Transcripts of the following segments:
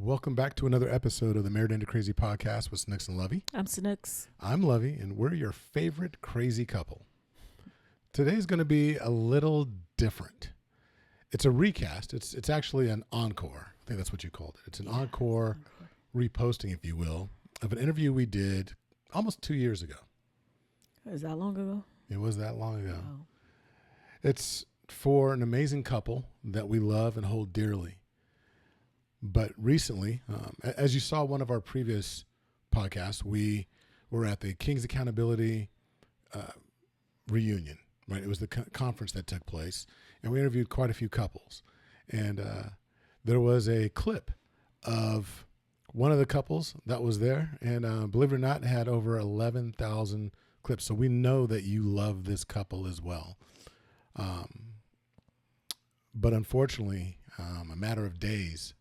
Welcome back to another episode of the Married into Crazy podcast with Snooks and Lovey. I'm Snooks. I'm Lovey, and we're your favorite crazy couple. Today's going to be a little different. It's a recast. It's actually an encore. I think that's what you called it. It's an encore reposting, if you will, of an interview we did almost 2 years ago. Is that long ago? It was that long ago. Wow. It's for an amazing couple that we love and hold dearly. But recently, as you saw one of our previous podcasts, we were at the King's Accountability reunion, right? It was the conference that took place, and we interviewed quite a few couples. And there was a clip of one of the couples that was there, and believe it or not, it had over 11,000 clips. So we know that you love this couple as well. But unfortunately, a matter of days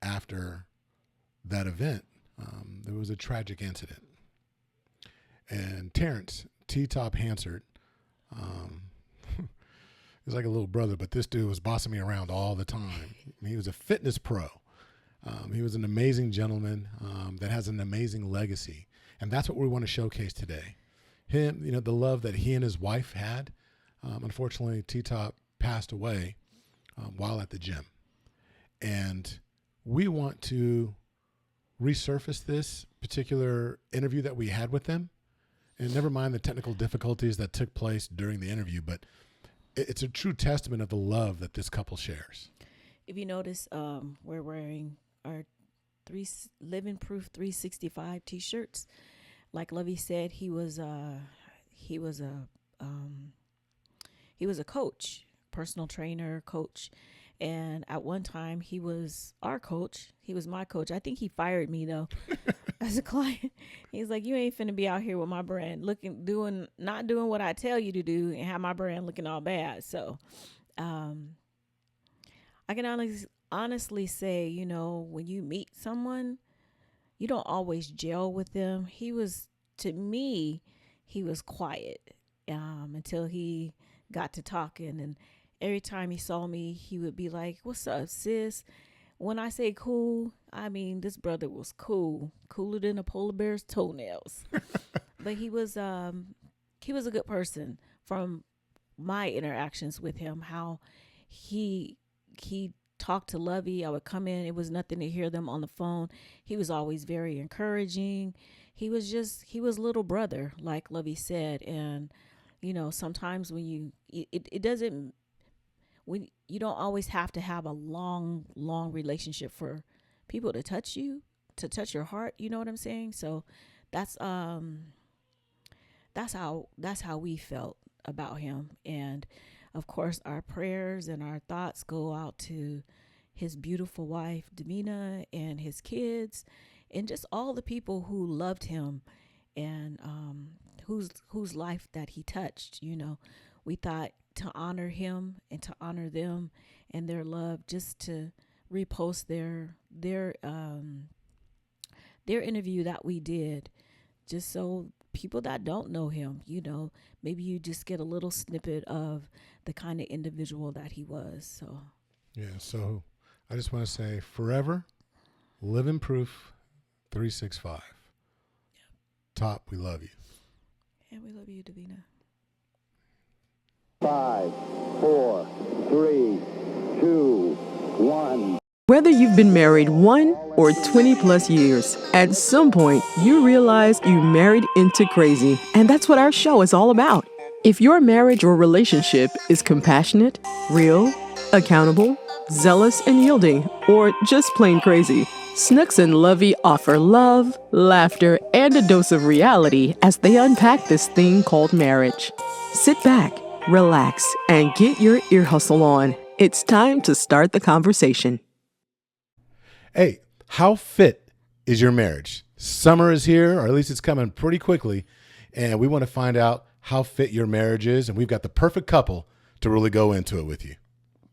after that event, there was a tragic incident. And Terrance, T-Top Hansard, he's like a little brother, but this dude was bossing me around all the time. He was a fitness pro. He was an amazing gentleman that has an amazing legacy. And that's what we want to showcase today. Him, the love that he and his wife had. Unfortunately, T-Top passed away while at the gym. And we want to resurface this particular interview that we had with them, and never mind the technical difficulties that took place during the interview, but it's a true testament of the love that this couple shares. If you notice, we're wearing our Livin Proof 365 t-shirts. Like Lovey said, he was a coach, personal trainer, coach. And at one time, he was our coach. He was my coach. I think he fired me, though, as a client. He's like, you ain't finna be out here with my brand not doing what I tell you to do and have my brand looking all bad. So I can honestly say, when you meet someone, you don't always gel with them. To me, he was quiet until he got to talking, and every time he saw me, he would be like, "What's up, sis?" When I say cool, I mean this brother was cool, cooler than a polar bear's toenails. But he was a good person. From my interactions with him, how he talked to Lovey. I would come in, it was nothing to hear them on the phone. He was always very encouraging. He was little brother, like Lovey said. And sometimes when it doesn't. You don't always have to have a long relationship for people to touch you, to touch your heart. You know what I'm saying? So that's how we felt about him. And of course, our prayers and our thoughts go out to his beautiful wife, Davina, and his kids, and just all the people who loved him and whose life that he touched. We thought to honor him and to honor them and their love, just to repost their interview that we did, just so people that don't know him, maybe you just get a little snippet of the kind of individual that he was. So I just want to say, forever, Livin Proof 365. Yep. Top, we love you. And we love you, Davina. 5, 4, 3, 2, 1. Whether you've been married 1 or 20 plus years, at some point you realize you married into crazy. And that's what our show is all about. If your marriage or relationship is compassionate, real, accountable, zealous and yielding, or just plain crazy, Snooks and Lovey offer love, laughter, and a dose of reality as they unpack this thing called marriage. Sit back, relax, and get your ear hustle on. It's time to start the conversation. Hey, how fit is your marriage? Summer is here, or at least it's coming pretty quickly, and we want to find out how fit your marriage is, and we've got the perfect couple to really go into it with you.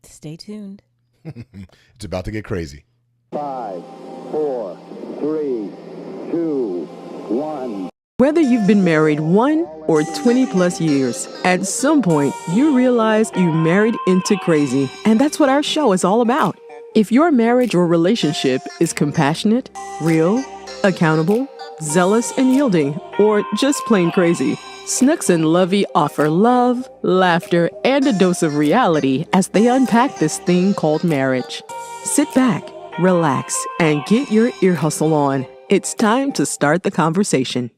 Stay tuned. It's about to get crazy. 5, 4, 3, 2, 1. Whether you've been married 1 or 20 plus years, at some point you realize you married into crazy. And that's what our show is all about. If your marriage or relationship is compassionate, real, accountable, zealous and yielding, or just plain crazy, Snooks and Lovey offer love, laughter, and a dose of reality as they unpack this thing called marriage. Sit back, relax, and get your ear hustle on. It's time to start the conversation.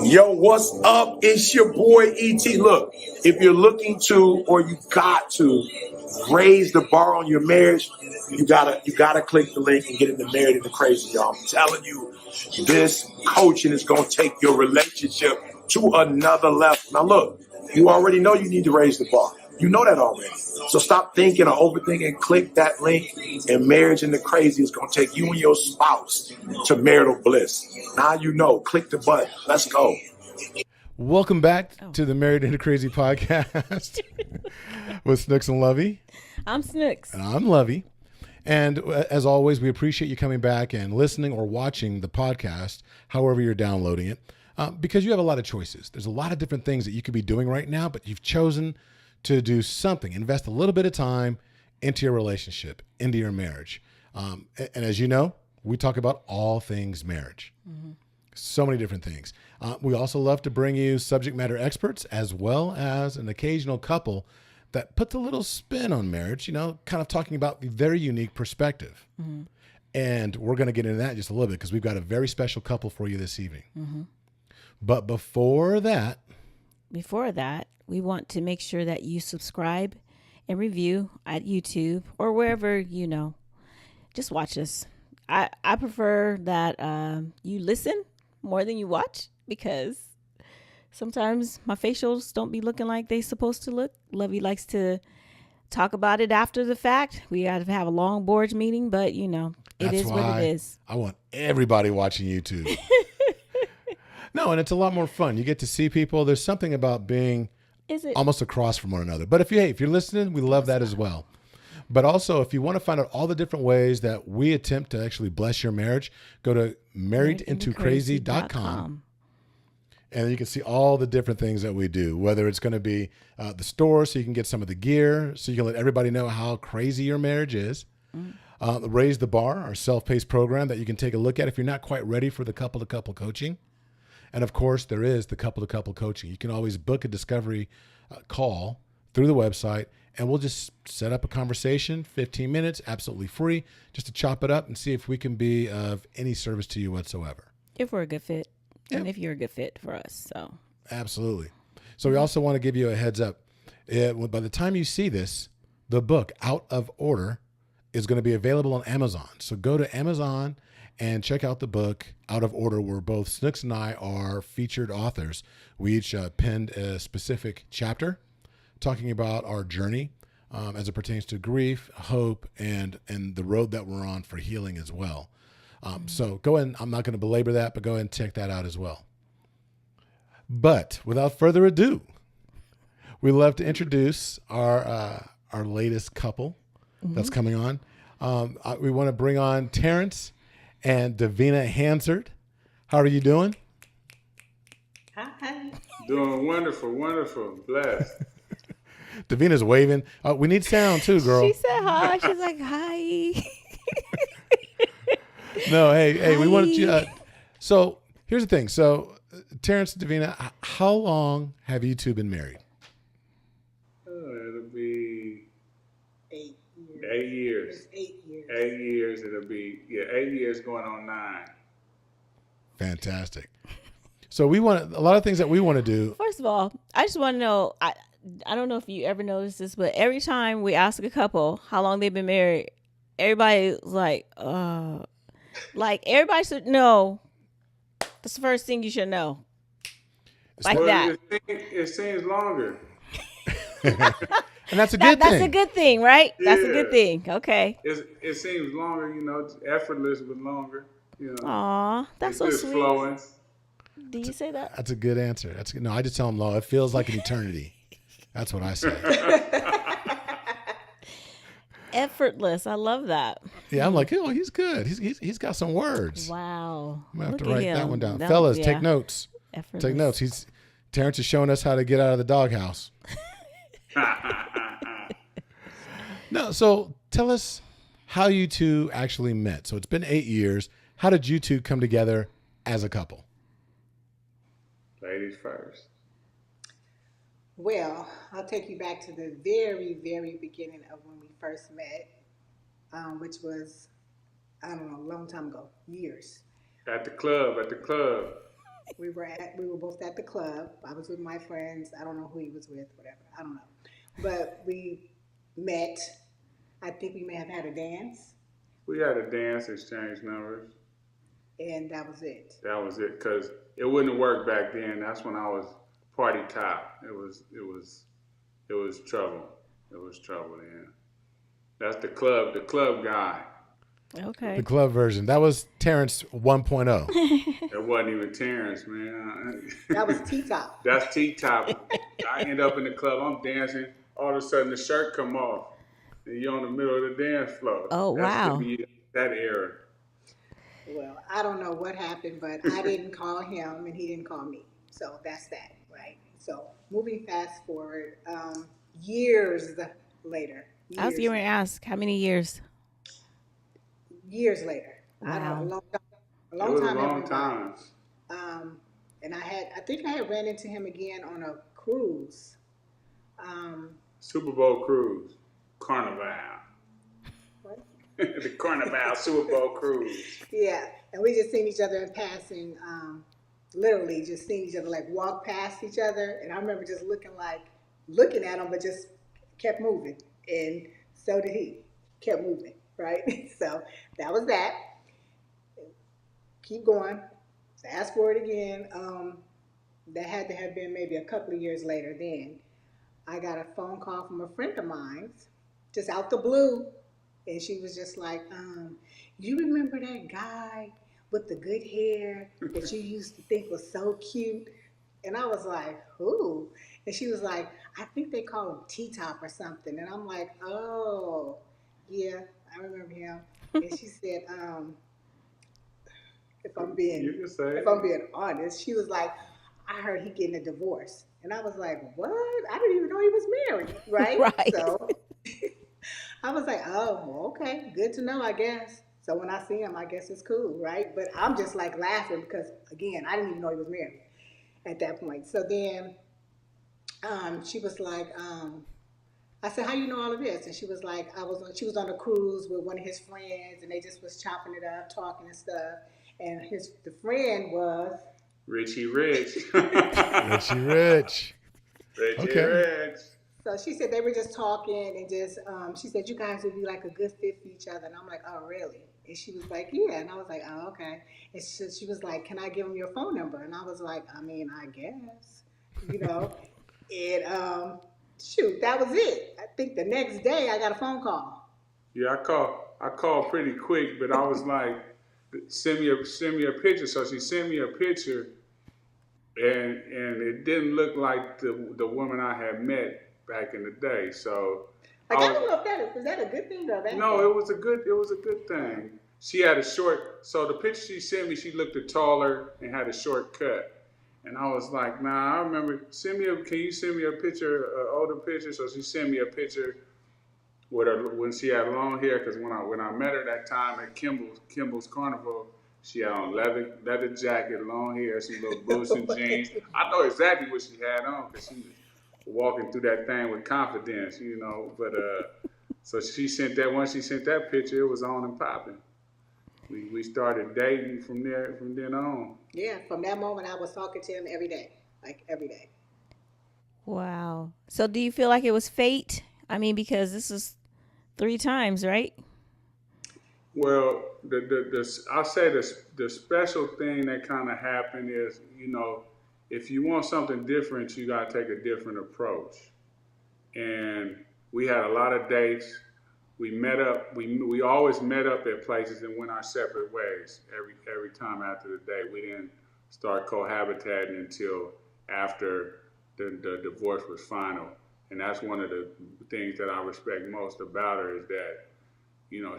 Yo, what's up? It's your boy E.T. Look, if you're looking to or you got to raise the bar on your marriage, you gotta click the link and get into Married into Crazy, y'all. I'm telling you, this coaching is gonna take your relationship to another level. Now look, you already know you need to raise the bar. You know that already. So stop thinking or overthinking. Click that link, and Marriage into Crazy is going to take you and your spouse to marital bliss. Now you know. Click the button. Let's go. Welcome back to the Married into Crazy podcast with Snooks and Lovey. I'm Snooks. And I'm Lovey. And as always, we appreciate you coming back and listening or watching the podcast, however you're downloading it, because you have a lot of choices. There's a lot of different things that you could be doing right now, but you've chosen to do something, invest a little bit of time into your relationship, into your marriage. And as you know, we talk about all things marriage. Mm-hmm. So many different things. We also love to bring you subject matter experts as well as an occasional couple that puts a little spin on marriage, you know, kind of talking about their unique perspective. Mm-hmm. And we're going to get into that in just a little bit because we've got a very special couple for you this evening. Mm-hmm. But before that, we want to make sure that you subscribe and review at YouTube or wherever, you know, just watch us. I prefer that you listen more than you watch because sometimes my facials don't be looking like they supposed to look. Lovey likes to talk about it after the fact. We got to have a long board meeting, but you know, it is what it is. I want everybody watching YouTube. No, and it's a lot more fun. You get to see people. There's something about being almost across from one another. But if you're listening, we love that as well. But also, if you want to find out all the different ways that we attempt to actually bless your marriage, go to marriedintocrazy.com. And you can see all the different things that we do, whether it's going to be the store so you can get some of the gear, so you can let everybody know how crazy your marriage is. Raise the Bar, our self-paced program that you can take a look at if you're not quite ready for the couple-to-couple coaching. And of course, there is the couple-to-couple coaching. You can always book a discovery call through the website, and we'll just set up a conversation, 15 minutes, absolutely free, just to chop it up and see if we can be of any service to you whatsoever. If we're a good fit, and if you're a good fit for us. So absolutely. So we also want to give you a heads up. By the time you see this, the book, Out of Order, is going to be available on Amazon. So go to Amazon and check out the book, Out of Order, where both Snooks and I are featured authors. We each penned a specific chapter talking about our journey as it pertains to grief, hope, and the road that we're on for healing as well. So go ahead, I'm not going to belabor that, but go ahead and check that out as well. But without further ado, we love to introduce our latest couple that's coming on. We want to bring on Terrence and Davina Hansard. How are you doing? Hi. Doing wonderful, blessed. Davina's waving. We need sound too, girl. She said hi. She's like, hi. No, hey, we wanted you. So here's the thing. So Terrence and Davina, how long have you two been married? It'll be 8 years. 8 years. 8 years. 8 years. It'll be 8 years going on 9. Fantastic. So we want a lot of things that we want to do. First of all, I just want to know. I don't know if you ever noticed this, but every time we ask a couple how long they've been married, everybody's like everybody should know. That's the first thing you should know. Like Well, that. It seems longer. And that's a good thing. That's a good thing, right? That's a Yeah. good thing. Okay. It seems longer, effortless but longer. Aw, that's so it's just sweet. flowing. Did you say that? That's a good answer. No, I just tell them, no, it feels like an eternity. That's what I say. Effortless. I love that. Yeah, I'm like, oh, he's good. He's got some words. Wow. I'm gonna have to Look at write that him. one down. No, Fellas, yeah. take notes. Effortless. Take notes. Terrence is showing us how to get out of the doghouse. No, so tell us, how you two actually met. So it's been 8 years. How did you two come together as a couple? Ladies first. Well, I'll take you back to the very, very beginning of when we first met, which was, I don't know, a long time ago, years. At the club. We were both at the club. I was with my friends. I don't know who he was with, whatever. I don't know. But we met. I think we may have had a dance. We had a dance, exchange numbers. And that was it. That was it, because it wouldn't have worked back then. That's when I was party top. It was trouble. It was trouble then. That's the club guy. Okay. The club version. That was Terrance 1.0. That wasn't even Terrance, man. That was T-top. That's T-top. I end up in the club, I'm dancing. All of a sudden the shirt come off. And you're on the middle of the dance floor. Oh, wow. That's to be that era. Well, I don't know what happened, but I didn't call him and he didn't call me. So that's that, right? So moving fast forward, years later. I was going to ask, how many years? Years later. Wow. I don't know, a It long was time. a long time. And I think I had ran into him again on a cruise. Super Bowl cruise. Carnival. What? The Carnival Super Bowl cruise. Yeah, and we just seen each other in passing, literally just seeing each other, like walk past each other. And I remember just looking at him, but just kept moving. And so did he. Kept moving, right? So that was that. Keep going. Fast forward again. That had to have been maybe a couple of years later then. I got a phone call from a friend of mine, just out the blue. And she was just like, you remember that guy with the good hair that you used to think was so cute? And I was like, who? And she was like, I think they call him T-top or something. And I'm like, oh, yeah, I remember him. And she said, if I'm being honest, she was like, I heard he getting a divorce. And I was like, what? I didn't even know he was married, right? Right. So I was like, oh, well, okay, good to know, I guess. So when I see him, I guess it's cool, right? But I'm just like laughing because, again, I didn't even know he was married at that point. So then she was like, I said, how you know all of this? And she was like, she was on a cruise with one of his friends, and they just was chopping it up, talking and stuff. And the friend was Richie Rich. Richie Rich. Richie Rich. So she said they were just talking and just, she said, you guys would be like a good fit for each other. And I'm like, oh, really? And she was like, yeah. And I was like, oh, okay. And she was like, can I give him your phone number? And I was like, I mean, I guess, And shoot, that was it. I think the next day I got a phone call. Yeah, I called pretty quick, but I was like, send me a picture. So she sent me a picture, and it didn't look like the woman I had met back in the day. So I don't know if is that a good thing or a bad thing? No, it was a good thing. She had so the picture she sent me, she looked taller and had a short cut. And I was like, nah, I remember, can you send me a picture, an older picture? So she sent me a picture with her when she had long hair, because when I met her that time at Kimball's Carnival, she had on leather jacket, long hair, some little boots and jeans. I know exactly what she had on because she was walking through that thing with confidence, But so she sent that. Once she sent that picture, it was on and popping. We started dating from then on. Yeah, from that moment I was talking to him every day, like every day. Wow. So do you feel like it was fate? I mean, because this is 3 times, right? Well, I'll say the special thing that kind of happened is, if you want something different, you got to take a different approach. And we had a lot of dates. We met up. We always met up at places and went our separate ways every time after the date. We didn't start cohabitating until after the divorce was final. And that's one of the things that I respect most about her is that,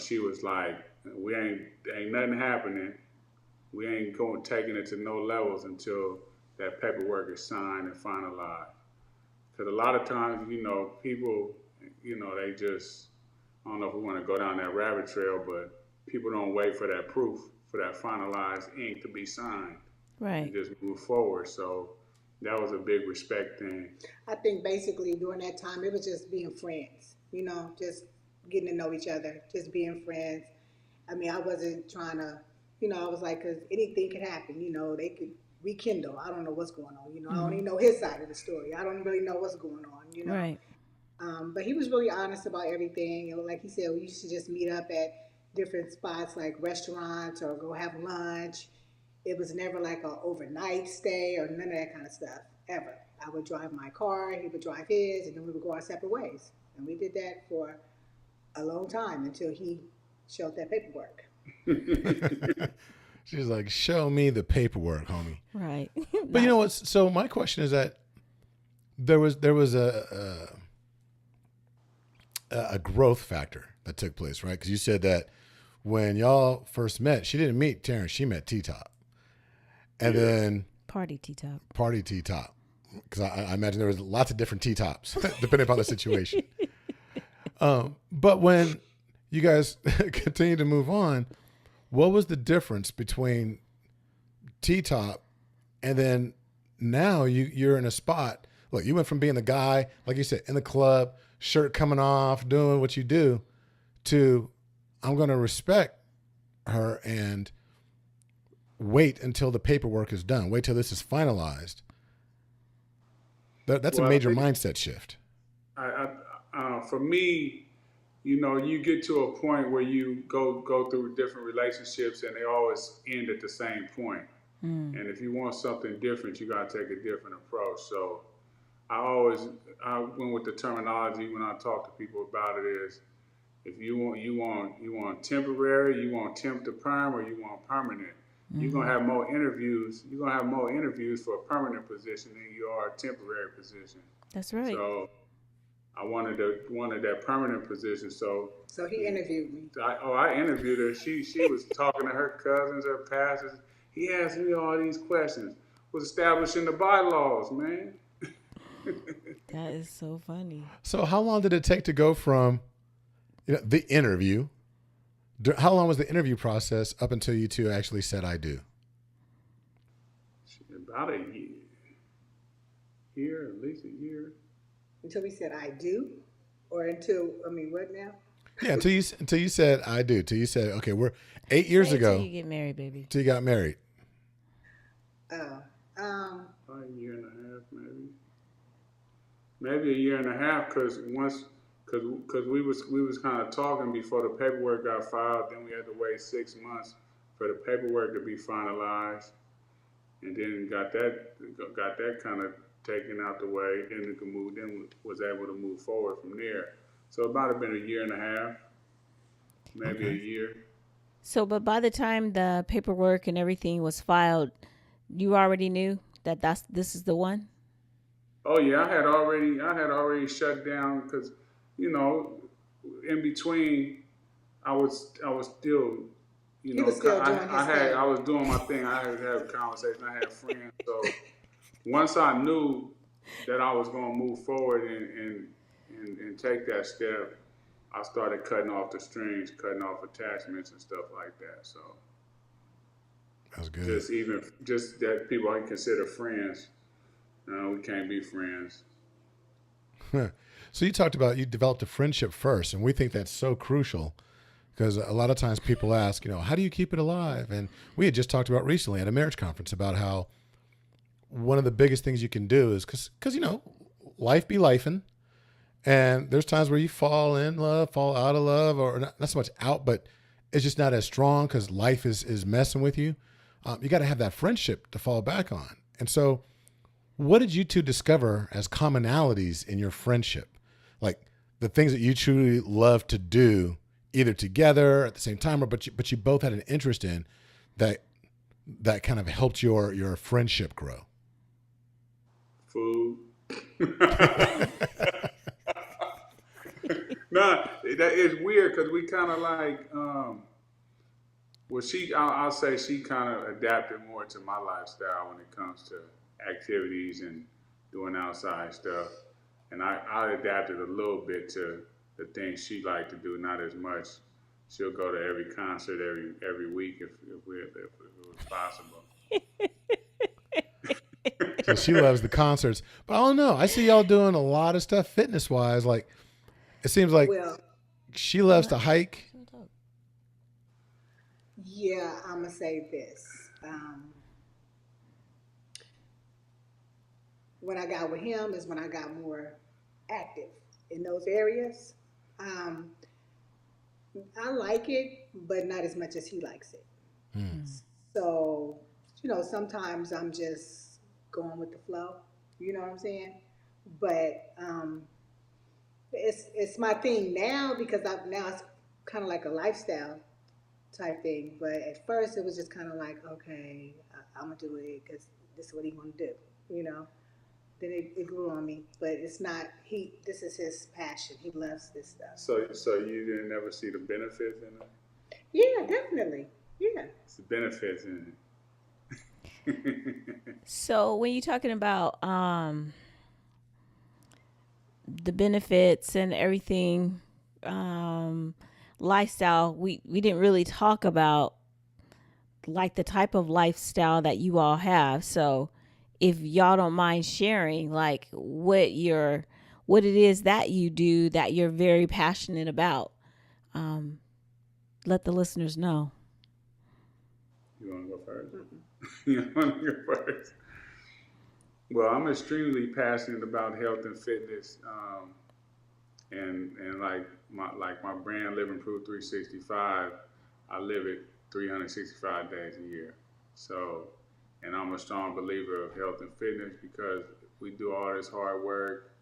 she was like, ain't nothing happening. We ain't taking it to no levels until that paperwork is signed and finalized. Because a lot of times, people, they just I don't know if we want to go down that rabbit trail, but people don't wait for that proof, for that finalized ink to be signed, and Right. just move forward. So that was a big respect thing. I think basically during that time it was just being friends, just getting to know each other, just being friends. I mean, I wasn't trying to, I was like, because anything could happen, they could rekindle. I don't know what's going on, I don't even know his side of the story. I don't really know what's going on. Right. But he was really honest about everything. And like he said, we used to just meet up at different spots like restaurants or go have lunch. It was never like an overnight stay or none of that kind of stuff, ever. I would drive my car, he would drive his, and then we would go our separate ways. And we did that for a long time until he showed that paperwork. She's like, show me the paperwork, homie. Right. But you know what? So my question is that there was a growth factor that took place, right? Because you said that when y'all first met, she didn't meet Terrance, she met T-Top. And then Party T-Top. Party T-Top. Because I imagine there was lots of different T-Tops, depending upon the situation. But when you guys continue to move on, what was the difference between T-Top and then now you're in a spot? Look, you went from being the guy, like you said, in the club, shirt coming off, doing what you do, to I'm going to respect her and wait until the paperwork is done. Wait till this is finalized. That's a major mindset shift. For me, you get to a point where you go through different relationships and they always end at the same point. And if you want something different, you got to take a different approach. So I went with the terminology when I talk to people about it is, if you want temporary, you want temp to perm, or you want permanent. You're gonna have more interviews. You're gonna have more interviews for a permanent position than you are a temporary position. That's right. So I wanted that permanent position. So he interviewed me. I interviewed her. She was talking to her cousins, her pastors. He asked me all these questions. Was establishing the bylaws, man. That is so funny. So how long did it take to go from the interview? How long was the interview process up until you two actually said I do? About a year, at least a year. Until we said I do? Or what now? Yeah, until you said I do. Till you said, okay, we're 8 years ago. Until you get married, baby. Till you got married. About a year and a half, maybe. Maybe a year and a half, because we was kind of talking before the paperwork got filed. Then we had to wait 6 months for the paperwork to be finalized, and then got that kind of taken out the way. Then was able to move forward from there. So about been a year and a half, maybe a year. So, but by the time the paperwork and everything was filed, you already knew that this is the one? Oh yeah, I had already shut down because, in between, I was still, He was still doing his thing. I was doing my thing. I had to have a conversation. I had friends. So once I knew that I was going to move forward and take that step, I started cutting off the strings, cutting off attachments and stuff like that. So that's good. Just that people I can consider friends. No, we can't be friends. So you talked about you developed a friendship first, and we think that's so crucial because a lot of times people ask, how do you keep it alive? And we had just talked about recently at a marriage conference about how one of the biggest things you can do is because life be lifing, and there's times where you fall in love, fall out of love, or not so much out, but it's just not as strong because life is messing with you. You got to have that friendship to fall back on. And so what did you two discover as commonalities in your friendship? Like the things that you truly love to do either together at the same time, or but you both had an interest in that kind of helped your friendship grow. Food. Nah, that is weird because we kind of like, I'll say she kind of adapted more to my lifestyle when it comes to activities and doing outside stuff. And I adapted a little bit to the things she liked to do, not as much. She'll go to every concert every week if it was possible. So she loves the concerts. But I don't know. I see y'all doing a lot of stuff fitness wise. Like it seems like Well, she loves to hike. yeah, I'm gonna say this. When I got with him is when I got more active in those areas. I like it, but not as much as he likes it. So, sometimes I'm just going with the flow. You know what I'm saying? But it's my thing now because now it's kind of like a lifestyle type thing. But at first it was just kind of like, okay, I'm gonna do it because this is what he want to do. Then it grew on me, but it's not. This is his passion. He loves this stuff. So you didn't ever see the benefits in it? Yeah, definitely. Yeah. It's the benefits in it. So when you're talking about the benefits and everything, lifestyle, we didn't really talk about like the type of lifestyle that you all have. So if y'all don't mind sharing, like what it is that you do that you're very passionate about, let the listeners know. You want to go first? You want to go first? Well, I'm extremely passionate about health and fitness, and like my brand, Livin Proof 365. I live it 365 days a year. So, and I'm a strong believer of health and fitness because we do all this hard work.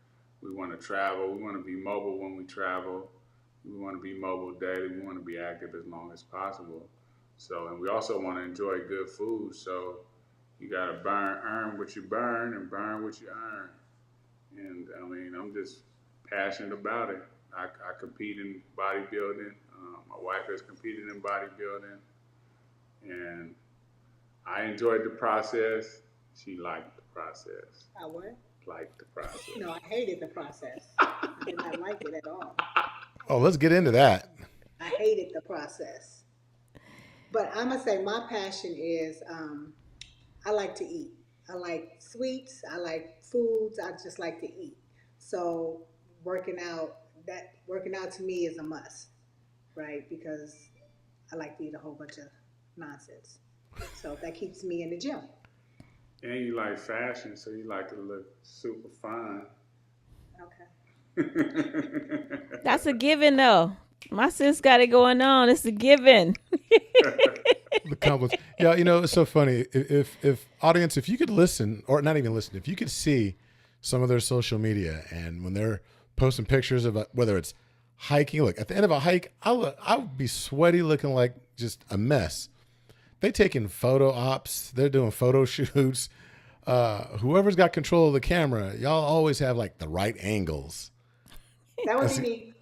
We want to travel. We want to be mobile when we travel. We want to be mobile daily. We want to be active as long as possible. So, and we also want to enjoy good food. So, you got to earn what you burn and burn what you earn. And I mean, I'm just passionate about it. I compete in bodybuilding. My wife has competed in bodybuilding. And I enjoyed the process. She liked the process. I what? Liked the process. No, I hated the process. I did not like it at all. Oh, let's get into that. I hated the process. But I'm going to say my passion is I like to eat. I like sweets. I like foods. I just like to eat. So working out to me is a must, right? Because I like to eat a whole bunch of nonsense. So that keeps me in the gym. And you like fashion, so you like to look super fine. Okay. That's a given, though. My sis got it going on. It's a given. The compliments. Yeah, it's so funny. If audience, if you could listen, or not even listen, if you could see some of their social media and when they're posting pictures of whether it's hiking, look, at the end of a hike, I would be sweaty looking like just a mess. They taking photo ops. They're doing photo shoots. Whoever's got control of the camera, y'all always have like the right angles. That would be me.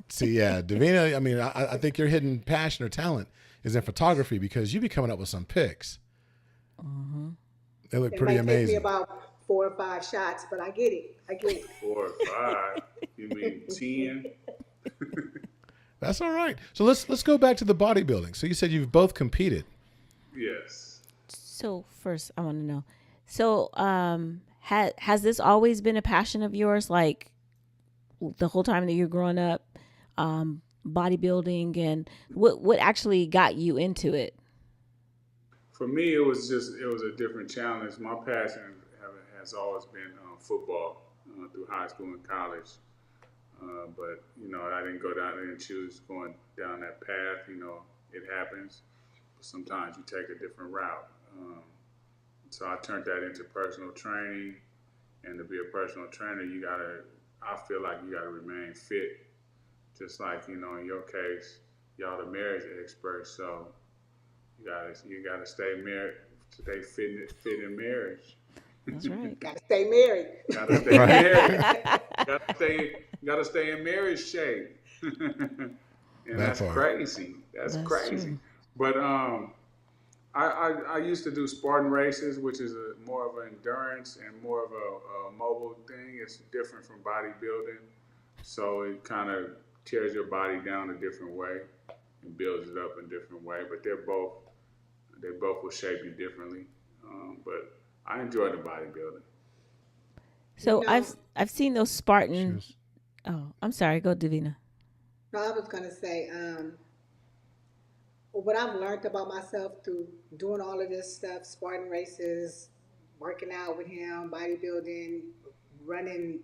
See, yeah, Davina, I mean, I think your hidden passion or talent is in photography because you be coming up with some pics. Mm-hmm. They look pretty amazing. It might take me about 4 or 5 shots, but I get it. 4 or 5? You mean 10? That's all right. So let's go back to the bodybuilding. So you said you've both competed. Yes. So first, I want to know. So, has this always been a passion of yours, like the whole time that you're growing up, bodybuilding, and what actually got you into it? For me, it was a different challenge. My passion has always been football through high school and college. But I didn't choose going down that path. It happens. Sometimes you take a different route. So I turned that into personal training, and to be a personal trainer, I feel like you gotta remain fit. Just like, in your case, y'all the marriage experts, so you gotta stay married, stay fit in marriage. That's right. Gotta stay married. Gotta stay married. Gotta stay in marriage shape. And that's crazy. That's crazy. True. But I used to do Spartan races, which is more of an endurance and more of a mobile thing. It's different from bodybuilding, so it kind of tears your body down a different way and builds it up in a different way. But they both will shape you differently. But I enjoy the bodybuilding. So You know, I've seen those Spartan. Cheers. Oh, I'm sorry. Go, Davina. no, I was gonna say, what I've learned about myself through doing all of this stuff, Spartan races, working out with him, bodybuilding, running,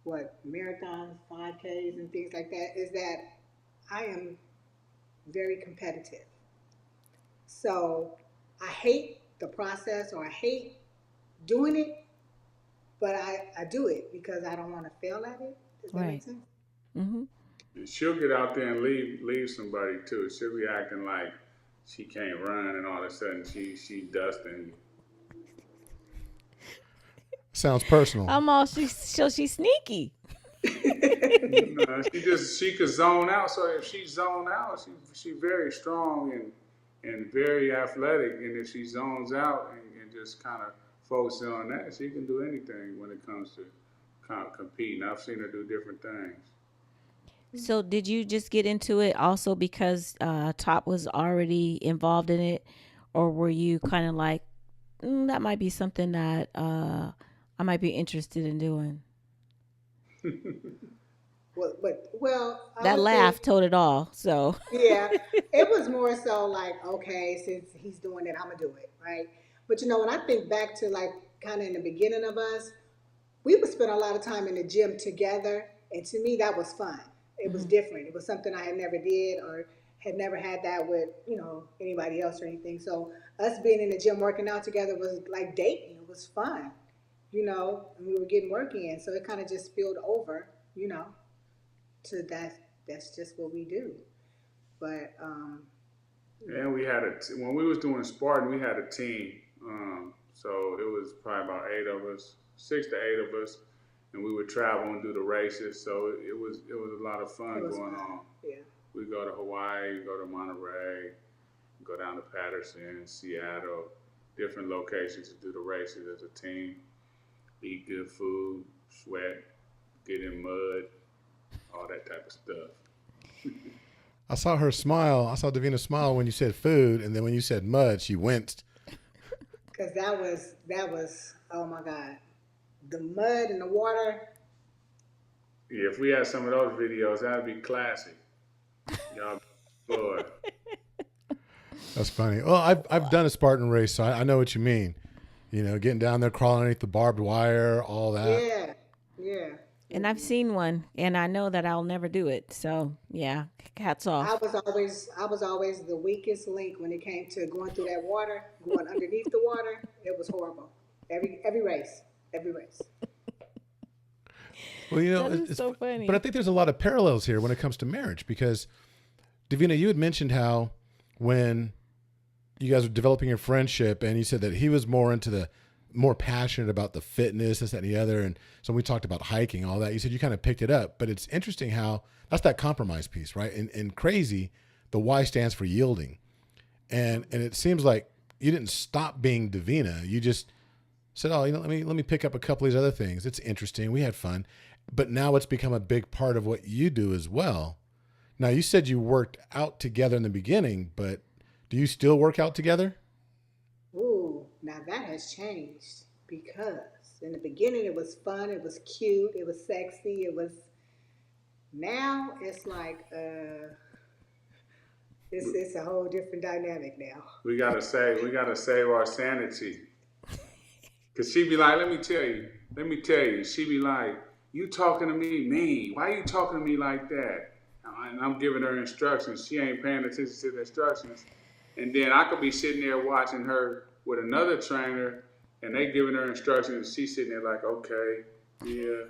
marathons, 5Ks and things like that, is that I am very competitive. So I hate the process, or I hate doing it, but I do it because I don't want to fail at it. Does that make Right. sense? Mm-hmm. She'll get out there and leave somebody too. She'll be acting like she can't run, and all of a sudden she dusting. Sounds personal. I'm all she's sneaky. She could zone out. So if she zone out, she very strong and very athletic. And if she zones out and just kind of focuses on that, she can do anything when it comes to kind of competing. I've seen her do different things. So did you just get into it also because Top was already involved in it, or were you kind of like, that might be something that I might be interested in doing? Well, I That would laugh say, told it all. So yeah, it was more so like, okay, since he's doing it, I'm gonna do it, right? But when I think back to like kind of in the beginning of us, we would spend a lot of time in the gym together, and to me that was fun. It was different. It was something I had never did or had never had that with anybody else or anything. So us being in the gym working out together was like dating. It was fun, and we were getting work in. So it kind of just spilled over, to that's just what we do. But And we had when we was doing Spartan, we had a team. So it was probably about 8 of us, 6 to 8 of us, and we would travel and do the races. So it was a lot of fun going on. Yeah. We go to Hawaii, go to Monterey, go down to Patterson, Seattle, different locations to do the races as a team. Eat good food, sweat, get in mud, all that type of stuff. I saw her smile. I saw Davina smile when you said food, and then when you said mud, she winced. Because that was, oh my God, the mud and the water. Yeah, if we had some of those videos, that'd be classic. Y'all, Lord. That's funny. Well, I've done a Spartan race, so I know what you mean. Getting down there, crawling underneath the barbed wire, all that. Yeah. and I've seen one, and I know that I'll never do it. So yeah, hats off. I was always the weakest link when it came to going through that water, going underneath the water. It was horrible. Every race. Well, That is so funny. But I think there's a lot of parallels here when it comes to marriage, because Davina, you had mentioned how when you guys were developing your friendship, and you said that he was more passionate about the fitness, this, that, and the other. And so we talked about hiking, all that. You said you kind of picked it up, but it's interesting how that's that compromise piece, right? And crazy, the Y stands for yielding. And it seems like you didn't stop being Davina. You just said, oh, let me pick up a couple of these other things. It's interesting. We had fun. But now it's become a big part of what you do as well. Now, you said you worked out together in the beginning, but do you still work out together? Ooh, now that has changed, because in the beginning it was fun, it was cute, it was sexy, now it's like it's a whole different dynamic now. We gotta save our sanity. Cause she be like, let me tell you. She be like, you talking to me mean? Why you talking to me like that? And I'm giving her instructions. She ain't paying attention to the instructions. And then I could be sitting there watching her with another trainer, and they giving her instructions, and she's sitting there like, okay, yeah,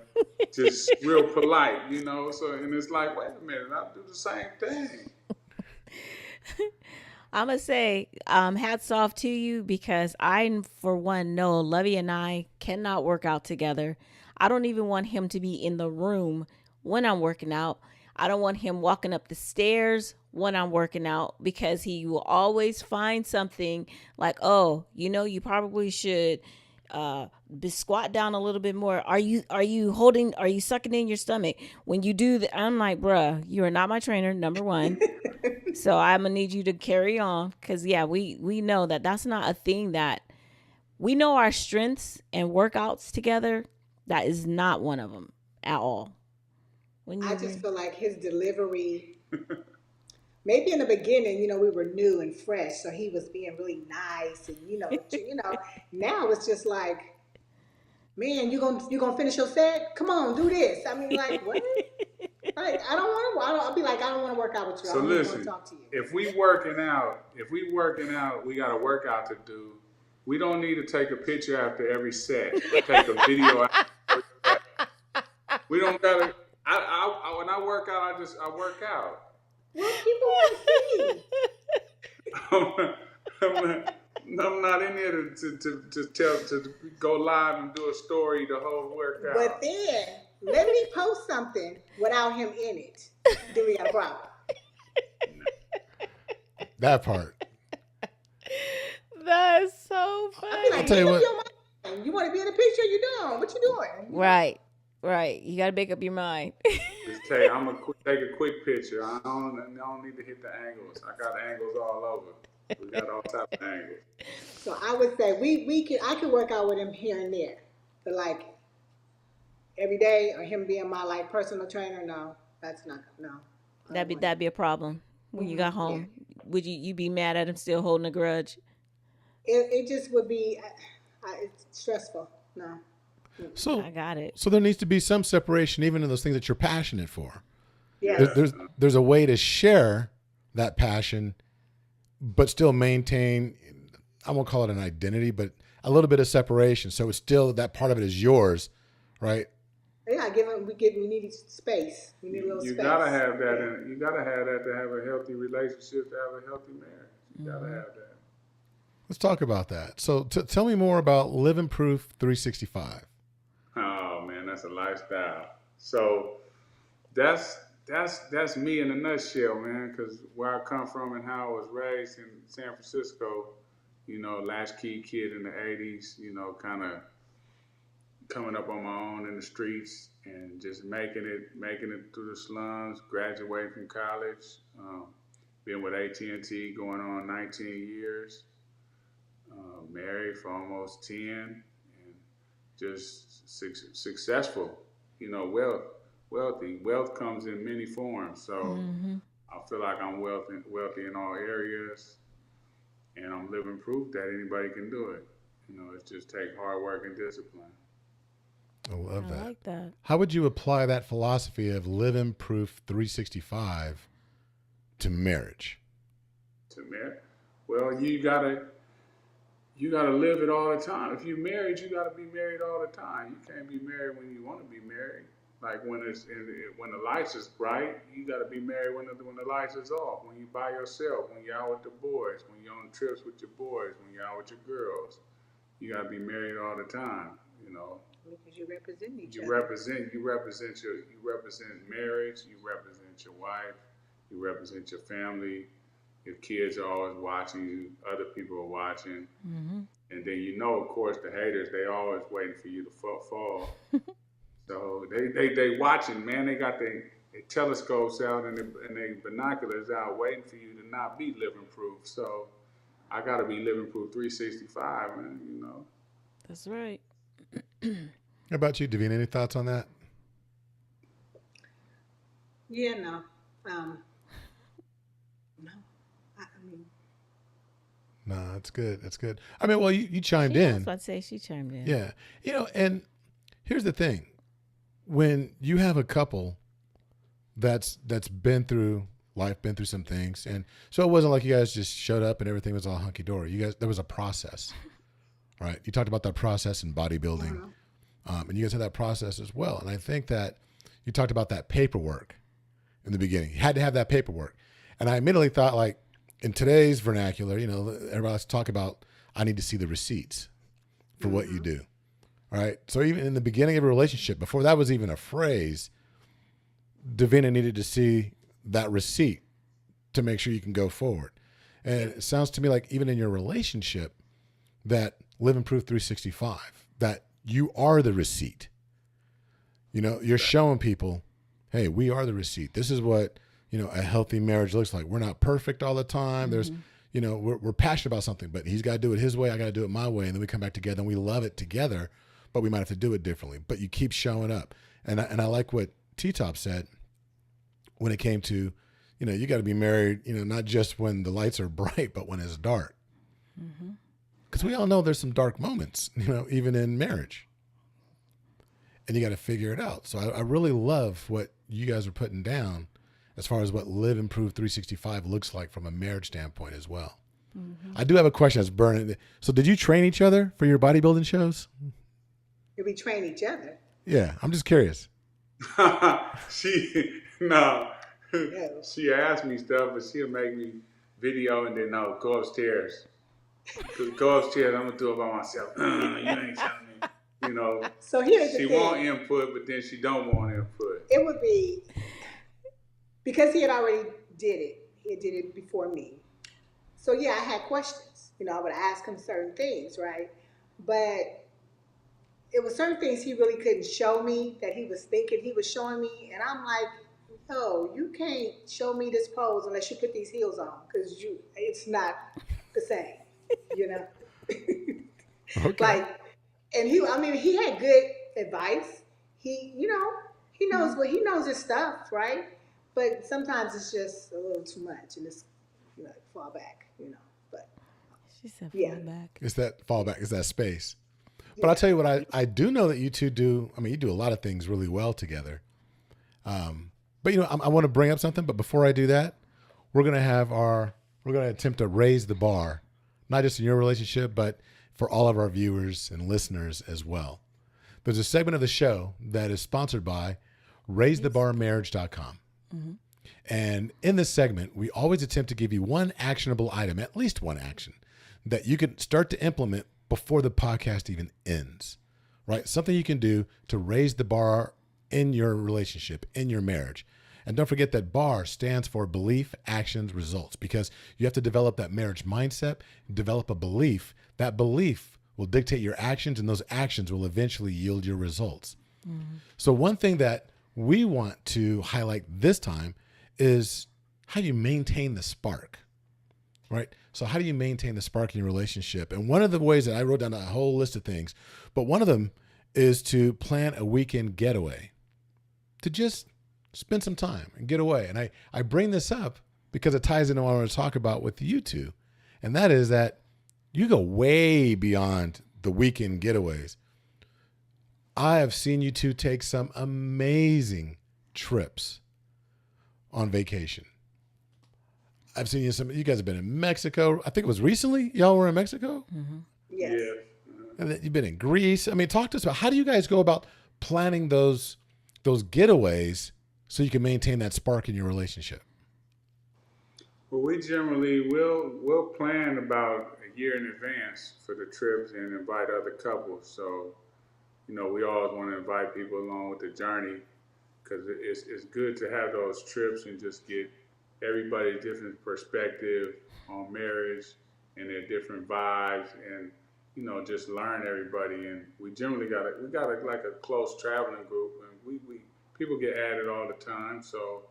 just real polite, So, and it's like, wait a minute, I do the same thing. I'm going to say hats off to you, because I, for one, know Lovey and I cannot work out together. I don't even want him to be in the room when I'm working out. I don't want him walking up the stairs when I'm working out, because he will always find something like, oh, you probably should Squat down a little bit more. Are you sucking in your stomach when you do that? I'm like, bruh, you are not my trainer, number one. So I'm gonna need you to carry on, because we know that that's not a thing that we know our strengths and workouts together. That is not one of them at all. I just feel like his delivery, maybe in the beginning, we were new and fresh, so he was being really nice, and now it's just like, man, you gonna finish your set? Come on, do this. I mean, like, what? Like, I'll be like, I don't want to work out with you. So I don't listen, want to talk to you. if we working out, we got a workout to do. We don't need to take a picture after every set. Take a video after every set. We don't gotta. When I work out, I work out. Well, people want to see. I'm not in here to go live and do a story the whole workout. But then let me post something without him in it. Then we got a problem. That part. That's so funny. I be like, I'll tell you what. You want to be in the picture? You don't. What you doing? Right. You got to make up your mind. Just tell you, I'm gonna take a quick picture. I don't need to hit the angles. I got angles all over. We got all types of angles. So I would say I could work out with him here and there, but like every day or him being my like personal trainer, no, that's not no. That'd be a problem when you got home. Yeah. Would you be mad at him still holding a grudge? It just would be it's stressful. No. So I got it. So there needs to be some separation, even in those things that you're passionate for. Yeah. There's a way to share that passion, but still maintain, I won't call it an identity, but a little bit of separation. So it's still, that part of it is yours, right? Yeah, we need space. We need a little space. You gotta have that. You gotta have that to have a healthy relationship, to have a healthy marriage. You gotta have that. Let's talk about that. So tell me more about Livin Proof 365. Oh man, that's a lifestyle. So that's me in a nutshell, man. Because where I come from and how I was raised in San Francisco, latchkey kid in the '80s, kind of coming up on my own in the streets and just making it through the slums, graduating from college, been with AT&T going on 19 years, married for almost 10, and just successful, wealthy. Wealth comes in many forms, so I feel like I'm wealthy in all areas, and I'm living proof that anybody can do it. It's just take hard work and discipline. I love that. I like that. How would you apply that philosophy of Livin Proof 365 to marriage? To marriage? Well, you gotta live it all the time. If you're married, you gotta be married all the time. You can't be married when you want to be married. Like when the lights is bright, you gotta be married when the lights is off. When you by yourself, when you're out with the boys, when you're on trips with your boys, when you're out with your girls, you gotta be married all the time. Because you represent each other. You represent marriage. You represent your wife. You represent your family. Your kids are always watching you. Other people are watching. Mm-hmm. And then of course, the haters, they always waiting for you to fall. So they watching, man. They got their telescopes out and their binoculars out waiting for you to not be living proof. So I got to be living proof 365, man, That's right. How about you, Davina? Any thoughts on that? Yeah, no. No. I mean. No, that's good. That's good. I mean, well, you chimed in. I was about to say she chimed in. Yeah. And here's the thing. When you have a couple that's been through life, been through some things, and so it wasn't like you guys just showed up and everything was all hunky-dory. There was a process, right? You talked about that process in bodybuilding, and you guys had that process as well. And I think that you talked about that paperwork in the beginning. You had to have that paperwork. And I immediately thought, like, in today's vernacular, everybody likes to talk about, I need to see the receipts for what you do. All right. So even in the beginning of a relationship, before that was even a phrase, Davina needed to see that receipt to make sure you can go forward. And it sounds to me like even in your relationship, that Livin Proof 365 that you are the receipt. You're showing people, hey, we are the receipt. This is what, a healthy marriage looks like. We're not perfect all the time. There's, we're passionate about something, but he's got to do it his way. I got to do it my way. And then we come back together and we love it together, but we might have to do it differently. But you keep showing up. And I like what T-Top said when it came to, you got to be married, not just when the lights are bright, but when it's dark. Because we all know there's some dark moments, even in marriage. And you got to figure it out. So I really love what you guys are putting down as far as what Live Improve 365 looks like from a marriage standpoint as well. I do have a question that's burning. So did you train each other for your bodybuilding shows? Did we train each other? Yeah, I'm just curious. She asked me stuff, but she'll make me video and then go upstairs. Go upstairs, I'm gonna do it by myself. You ain't telling me. So here's the she thing. want input, but then she don't want input. It would be because he had already did it. He did it before me. So yeah, I had questions. I would ask him certain things, right? But it was certain things he really couldn't show me that he was thinking he was showing me, and I'm like, no, you can't show me this pose unless you put these heels on, because it's not the same, Okay. And he had good advice. He knows his stuff, right? But sometimes it's just a little too much, and it's fall back, But She said fall back. It's that fallback. It's that space. But I'll tell you what, I do know that you two do. I mean, you do a lot of things really well together. But I want to bring up something. But before I do that, we're going to attempt to raise the bar, not just in your relationship, but for all of our viewers and listeners as well. There's a segment of the show that is sponsored by RaiseTheBarMarriage.com. And in this segment, we always attempt to give you one actionable item, at least one action, that you can start to implement before the podcast even ends, right? Something you can do to raise the bar in your relationship, in your marriage. And don't forget that BAR stands for belief, actions, results, because you have to develop that marriage mindset, develop a belief. That belief will dictate your actions, and those actions will eventually yield your results. So one thing that we want to highlight this time is how you maintain the spark, right? So how do you maintain the spark in your relationship? And one of the ways that I wrote down a whole list of things, but one of them is to plan a weekend getaway, to just spend some time and get away. And I bring this up because it ties into what I want to talk about with you two. And that is that you go way beyond the weekend getaways. I have seen you two take some amazing trips on vacation. I've seen you guys have been in Mexico. I think it was recently y'all were in Mexico. yes. Yeah. And then you've been in Greece. I mean, talk to us about how do you guys go about planning those getaways so you can maintain that spark in your relationship? Well, we generally we'll plan about a year in advance for the trips and invite other couples. So, we always want to invite people along with the journey because it's good to have those trips and just get everybody's different perspective on marriage and their different vibes and, just learn everybody. And we generally got a close traveling group, and we people get added all the time. So,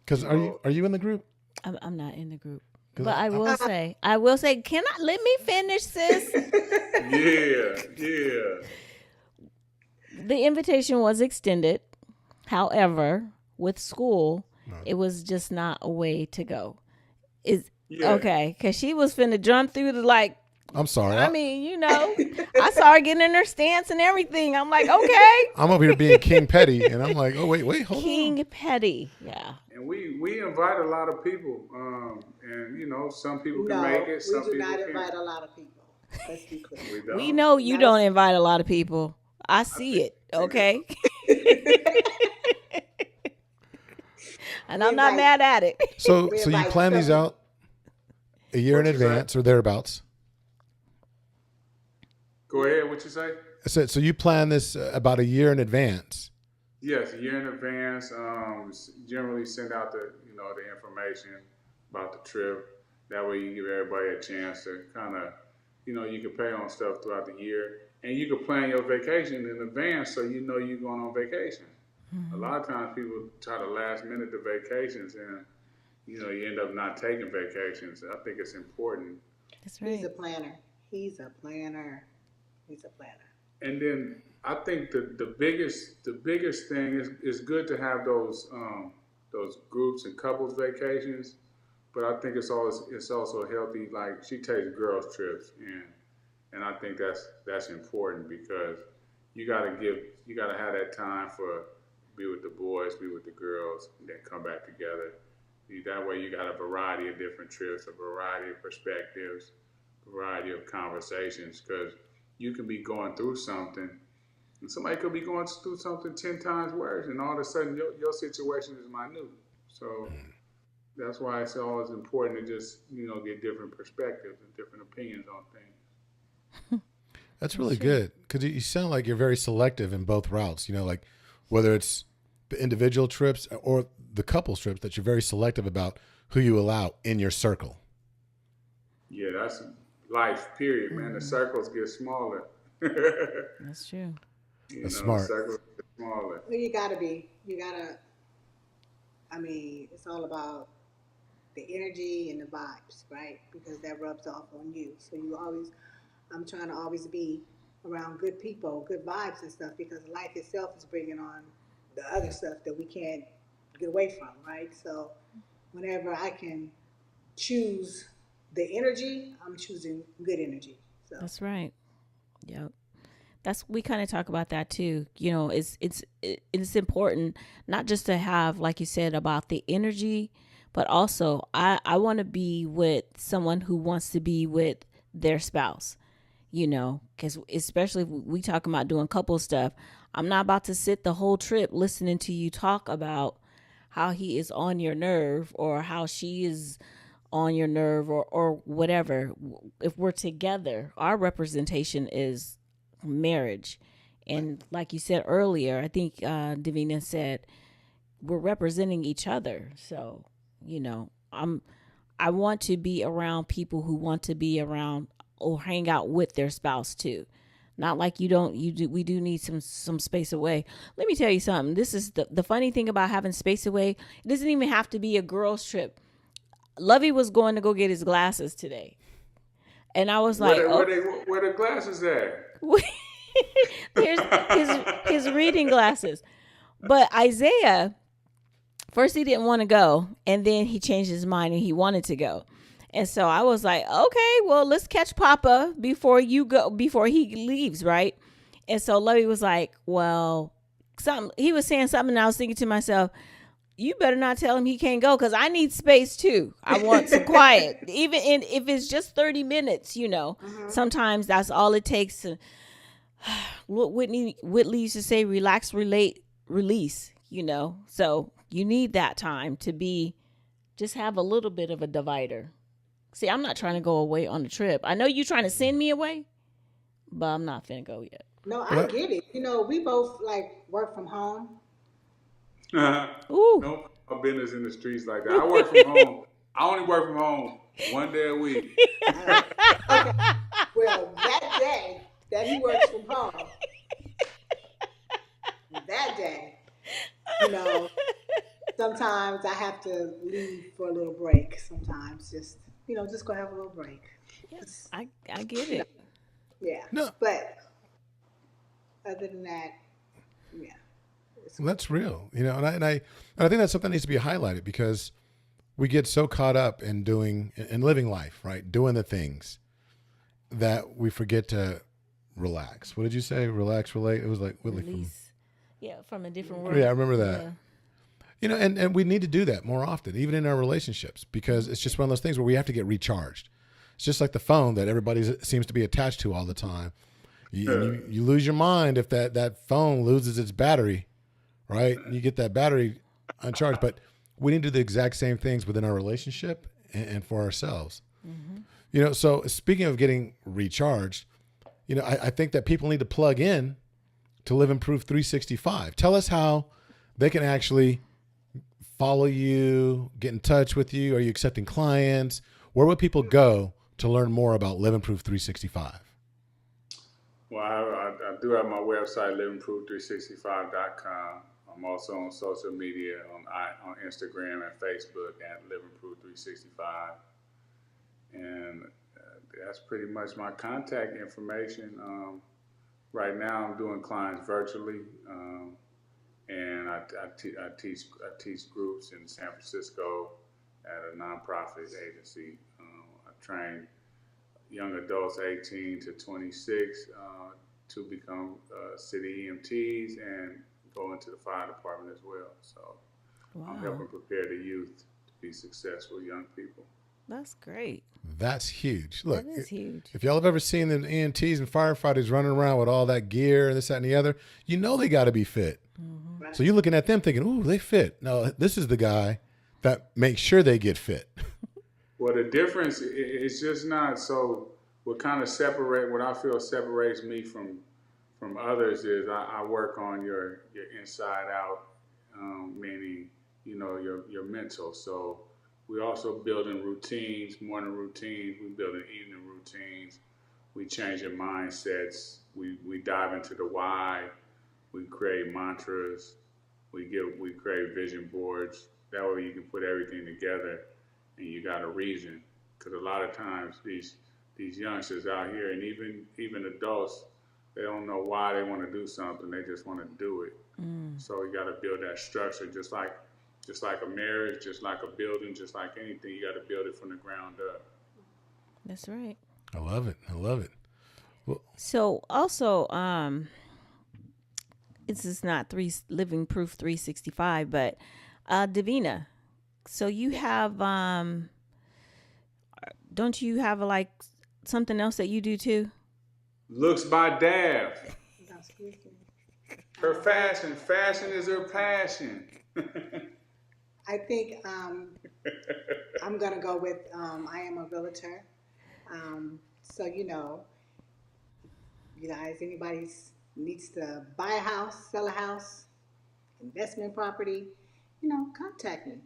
because are you in the group? I'm not in the group. But I will say, can I let me finish, sis? Yeah. The invitation was extended. However, with school, it was just not a way to go. Okay, because she was finna jump through I'm sorry. I saw her getting in her stance and everything. I'm like, okay. I'm over here being King Petty, and I'm like, oh, wait, hold on. King Petty, yeah. And we invite a lot of people, and some people can make it. Some we do people not can't. invite a lot of people. Let's be clear. We know you don't invite a lot of people. I see it, okay? And I'm not mad at it. So you plan these out a year in advance or thereabouts? Go ahead. What you say? I said, so you plan this about a year in advance? Yes, a year in advance. Generally send out the information about the trip. That way you give everybody a chance to kind of you can pay on stuff throughout the year, and you can plan your vacation in advance so you know you're going on vacation. A lot of times people try to last minute the vacations, and you end up not taking vacations. I think it's important. That's right. He's a planner. He's a planner. He's a planner. And then I think the biggest thing is good to have those groups and couples vacations, but I think it's also healthy. Like, she takes girls trips, and I think that's important, because you gotta have that time for be with the boys, be with the girls, and then come back together. That way you got a variety of different trips, a variety of perspectives, a variety of conversations, because you can be going through something, and somebody could be going through something 10 times worse, and all of a sudden your situation is minute. So that's why it's always important to just, get different perspectives and different opinions on things. That's really good, because you sound like you're very selective in both routes, like whether it's the individual trips or the couples trips, that you're very selective about who you allow in your circle. Yeah, that's life, period, man. The circles get smaller. That's true. That's smart. The circles get smaller. Well, it's all about the energy and the vibes, right? Because that rubs off on you. So I'm trying to always be around good people, good vibes and stuff, because life itself is bringing on the other stuff that we can't get away from, right? So whenever I can choose the energy, I'm choosing good energy. So That's right. Yep. We kind of talk about that too. It's important not just to have, like you said, about the energy, but also I want to be with someone who wants to be with their spouse, because especially if we talking about doing couple stuff, I'm not about to sit the whole trip listening to you talk about how he is on your nerve or how she is on your nerve or whatever. If we're together, our representation is marriage. And like you said earlier, I think Davina said, we're representing each other. So, I want to be around people who want to be around or hang out with their spouse too. Not like we do need some space away. Let me tell you something. This is the funny thing about having space away. It doesn't even have to be a girls trip. Lovey was going to go get his glasses today. And I was like, where the glasses at? There's his reading glasses. But Isaiah, first he didn't want to go, and then he changed his mind and he wanted to go. And so I was like, okay, well, let's catch Papa before he leaves, right? And so Lovey was like, well, he was saying something, and I was thinking to myself, you better not tell him he can't go, because I need space too. I want some quiet. Even if it's just 30 minutes, sometimes that's all it takes to, what Whitley used to say, relax, relate, release, So you need that time to just have a little bit of a divider. See, I'm not trying to go away on the trip. I know you're trying to send me away, but I'm not finna go yet. No, I get it. We both work from home. Ooh. No business in the streets like that. I work from home. I only work from home one day a week. Okay. Well, that day that he works from home, that day, sometimes I have to leave for a little break. Sometimes just go have a little break. Yes, I get it. Yeah. No. But other than that, yeah. Well, that's real, and I think that's something that needs to be highlighted, because we get so caught up in living life, right? Doing the things that we forget to relax. What did you say? Relax, relate. It was like Whitley Release. Yeah, from a different world. Yeah, I remember that. Yeah. And we need to do that more often, even in our relationships, because it's just one of those things where we have to get recharged. It's just like the phone that everybody seems to be attached to all the time. You lose your mind if that phone loses its battery, right? You get that battery uncharged. But we need to do the exact same things within our relationship and for ourselves. Mm-hmm. So speaking of getting recharged, I think that people need to plug in to Livin Proof 365. Tell us how they can actually follow you, get in touch with you. Are you accepting clients? Where would people go to learn more about Livin Proof 365? Well, I do have my website, livinproof365.com. I'm also on social media on Instagram and Facebook at livinproof365. And that's pretty much my contact information. Right now, I'm doing clients virtually, and I teach groups in San Francisco at a nonprofit agency. I train young adults 18 to 26 to become city EMTs and go into the fire department as well. So I'm helping prepare the youth to be successful young people. That's great. That's huge. Look, That is huge. if y'all have ever seen the EMTs and firefighters running around with all that gear and this, that, and the other, you know they got to be fit. Mm-hmm. So you're looking at them thinking, ooh, they fit. No, this is the guy that makes sure they get fit. Well, the difference is just not so. What I feel separates me from others is I work on your inside out, meaning your mental. So we also building routines, morning routines. We building evening routines. We changing mindsets. We dive into the why. We create mantras. We create vision boards. That way you can put everything together, and you got a reason. Because a lot of times these youngsters out here, and even adults, they don't know why they want to do something. They just want to do it. So you got to build that structure, just like a marriage, just like a building, just like anything. You got to build it from the ground up. That's right. I love it. Well, So also, this is not Living Proof 365, but Davina, so you have don't you have like something else that you do too? Looks by Dav. Her fashion is her passion. I think I'm gonna go with I am a realtor. So you guys, anybody needs to buy a house, sell a house, investment property, contact me.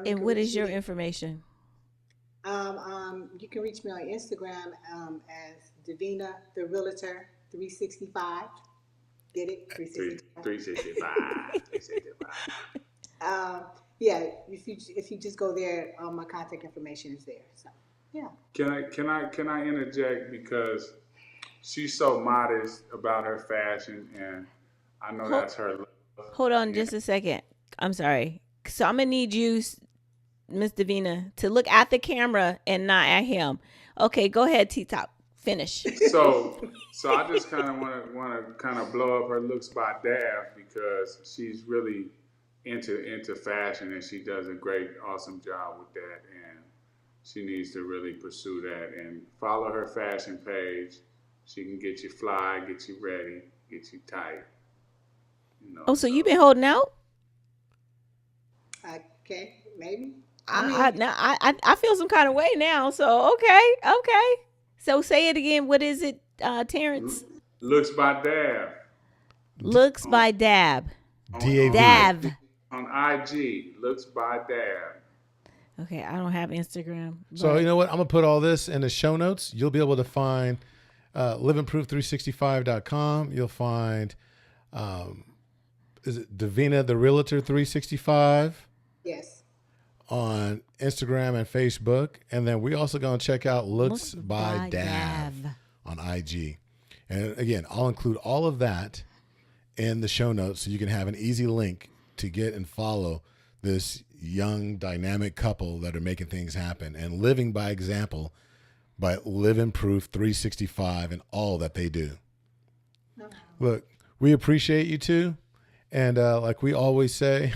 And what is your information? You can reach me on Instagram as Davina the Realtor 365. Get it? 365. Yeah, if you just go there, my contact information is there. So yeah. Can I interject, because she's so modest about her fashion, and I know that's her love. Hold on just a second. I'm sorry. So I'm gonna need you, Miss Davina, to look at the camera and not at him. Okay, go ahead, T-Top. Finish. So I just kind of want to kind of blow up her looks by Dav, because she's really into fashion, and she does a great, awesome job with that, and she needs to really pursue that and follow her fashion page. She can get you fly, get you ready, get you tight. So you've been holding out? Okay, maybe. I feel some kind of way now. So okay. So say it again. What is it, Terrance? Looks by Dav. Looks by Dab. DAV. Dav. On IG, Looks by Dav. Okay, I don't have Instagram. So you know what? I'm gonna put all this in the show notes. You'll be able to find livinproof365.com. You'll find is it Davina the Realtor 365? Yes. On Instagram and Facebook, and then we also gonna check out Looks by Dav on IG. And again, I'll include all of that in the show notes so you can have an easy link to get and follow this young, dynamic couple that are making things happen and living by example by Livin Proof 365 and all that they do. Look, we appreciate you two, and like we always say,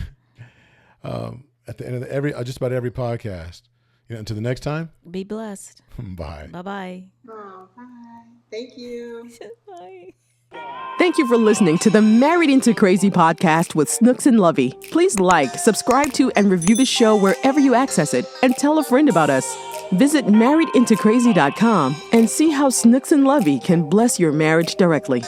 at the end of just about every podcast, until the next time, be blessed. Bye. Bye-bye. Oh, bye. Thank you. Bye. Thank you for listening to the Married Into Crazy podcast with Snooks and Lovey. Please like, subscribe to, and review the show wherever you access it, and tell a friend about us. Visit marriedintocrazy.com and see how Snooks and Lovey can bless your marriage directly.